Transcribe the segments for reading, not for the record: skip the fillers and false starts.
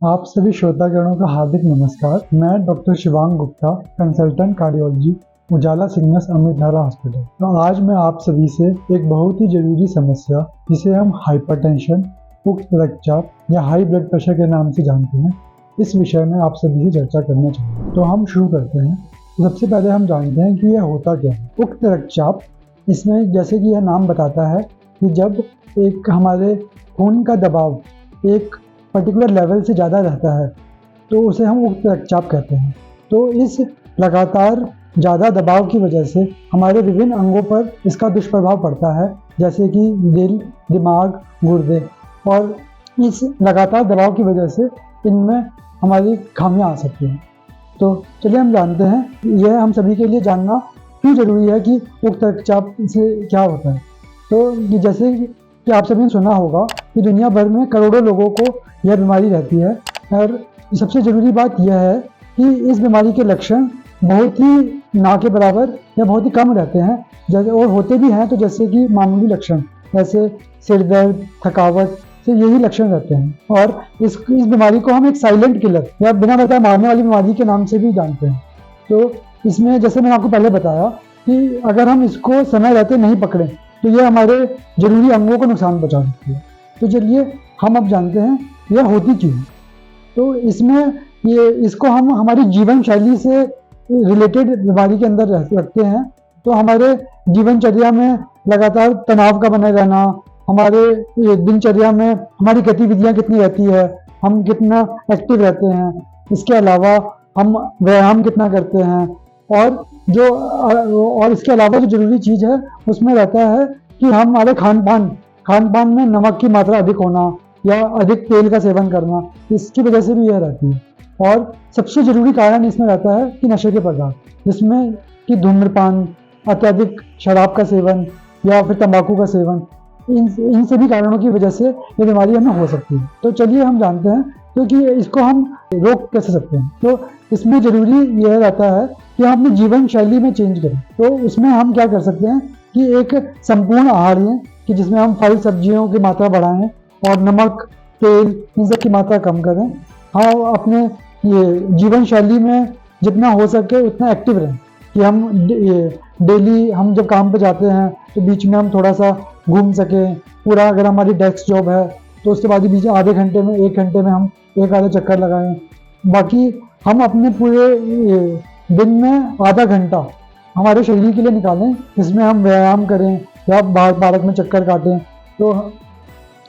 आप सभी श्रोतागणों का हार्दिक नमस्कार। मैं doctor Shivang Gupta, consultant cardiology, Ujala Cygnus Amritdhara hospital. तो आज मैं आप सभी से एक बहुत ही जरूरी समस्या जिसे हम हाइपरटेंशन, उच्च रक्तचाप या हाई ब्लड प्रेशर के नाम से जानते हैं, इस विषय में आप सभी से चर्चा करना चाहूँगा। तो हम शुरू करते हैं। तो सबसे पहले हम जानते हैं कि यह होता क्या है। उच्च रक्तचाप, इसमें जैसे कि यह नाम बताता है कि जब एक हमारे खून का दबाव एक पर्टिकुलर लेवल से ज़्यादा रहता है तो उसे हम उच्च रक्तचाप कहते हैं। तो इस लगातार ज़्यादा दबाव की वजह से हमारे विभिन्न अंगों पर इसका दुष्प्रभाव पड़ता है, जैसे कि दिल, दिमाग, गुर्दे। और इस लगातार दबाव की वजह से इनमें हमारी खामियां आ सकती हैं। तो चलिए हम जानते हैं, यह हम सभी के लिए जानना क्यों ज़रूरी है कि उच्च रक्तचाप से क्या होता है। तो जैसे कि आप सभी ने सुना होगा कि दुनिया भर में करोड़ों लोगों को यह बीमारी रहती है, और सबसे ज़रूरी बात यह है कि इस बीमारी के लक्षण बहुत ही ना के बराबर या बहुत ही कम रहते हैं, जैसे और होते भी हैं तो जैसे कि मामूली लक्षण, जैसे सिर दर्द, थकावट से यही लक्षण रहते हैं। और इस बीमारी को हम एक साइलेंट किलर या बिना बताए मारने वाली बीमारी के नाम से भी जानते हैं। तो इसमें जैसे मैंने आपको पहले बताया कि अगर हम इसको समय रहते नहीं पकड़ें तो ये हमारे जरूरी अंगों को नुकसान पहुंचा सकती है। तो चलिए हम अब जानते हैं यह होती क्यों है। तो इसमें इसको हम हमारी जीवन शैली से रिलेटेड बीमारी के अंदर रखते हैं। तो हमारे जीवनचर्या में लगातार तनाव का बने रहना, हमारे दिनचर्या में हमारी गतिविधियां कितनी रहती है, हम कितना एक्टिव रहते हैं, इसके अलावा हम व्यायाम कितना करते हैं, और इसके अलावा जो जरूरी चीज़ है उसमें रहता है कि हमारे खान पान में नमक की मात्रा अधिक होना या अधिक तेल का सेवन करना, इसकी वजह से भी यह रहती है। और सबसे ज़रूरी कारण इसमें रहता है कि नशे के पदार्थ, जिसमें कि धूम्रपान, अत्यधिक शराब का सेवन या फिर तंबाकू का सेवन, इन सभी कारणों की वजह से ये बीमारी हमें हो सकती है। तो चलिए हम जानते हैं क्योंकि इसको हम रोक कैसे सकते हैं। तो इसमें ज़रूरी यह रहता है कि हम अपनी जीवन शैली में चेंज करें। तो उसमें हम क्या कर सकते हैं कि एक संपूर्ण आहार लें कि जिसमें हम फल सब्जियों की मात्रा बढ़ाएं और नमक, तेल, इन सब की मात्रा कम करें। हाँ, अपने ये जीवन शैली में जितना हो सके उतना एक्टिव रहें कि हम डेली हम जब काम पे जाते हैं तो बीच में हम थोड़ा सा घूम सकें। पूरा अगर हमारी डेस्क जॉब है तो उसके बाद बीच आधे घंटे में, 1 घंटे में हम एक आधा चक्कर लगाएं। बाकी हम अपने पूरे दिन में आधा घंटा हमारे शरीर के लिए निकालें, जिसमें हम व्यायाम करें या बाहर पार्क में चक्कर काटें। तो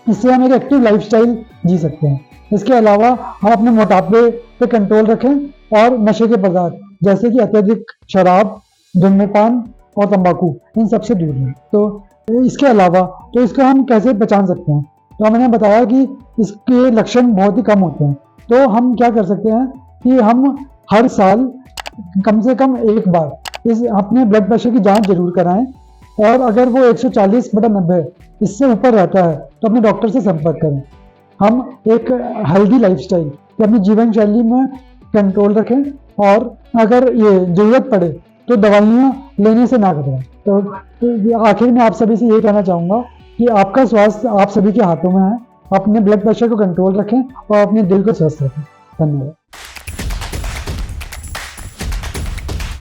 इससे हम एक एक्टिव लाइफस्टाइल जी सकते हैं। इसके अलावा हम अपने मोटापे पे कंट्रोल रखें और नशे के पदार्थ जैसे कि अत्यधिक शराब, धूम्रपान और तंबाकू, इन सबसे दूर रहें। तो इसके अलावा तो इसको हम कैसे पहचान सकते हैं। तो मैंने बताया कि इसके लक्षण बहुत ही कम होते हैं। तो हम क्या कर सकते हैं कि हम हर साल कम से कम एक बार अपने ब्लड प्रेशर की जांच जरूर कराएं, और अगर वो 140/90 इससे ऊपर रहता है तो अपने डॉक्टर से संपर्क करें। हम एक हेल्दी लाइफस्टाइल अपनी जीवन शैली में कंट्रोल रखें, और अगर ये जरूरत पड़े तो दवाइयाँ लेने से ना घबराएं। तो आखिर में आप सभी से ये कहना चाहूँगा कि आपका स्वास्थ्य आप सभी के हाथों में है। अपने ब्लड प्रेशर को कंट्रोल रखें और अपने दिल को स्वस्थ रखें। धन्यवाद।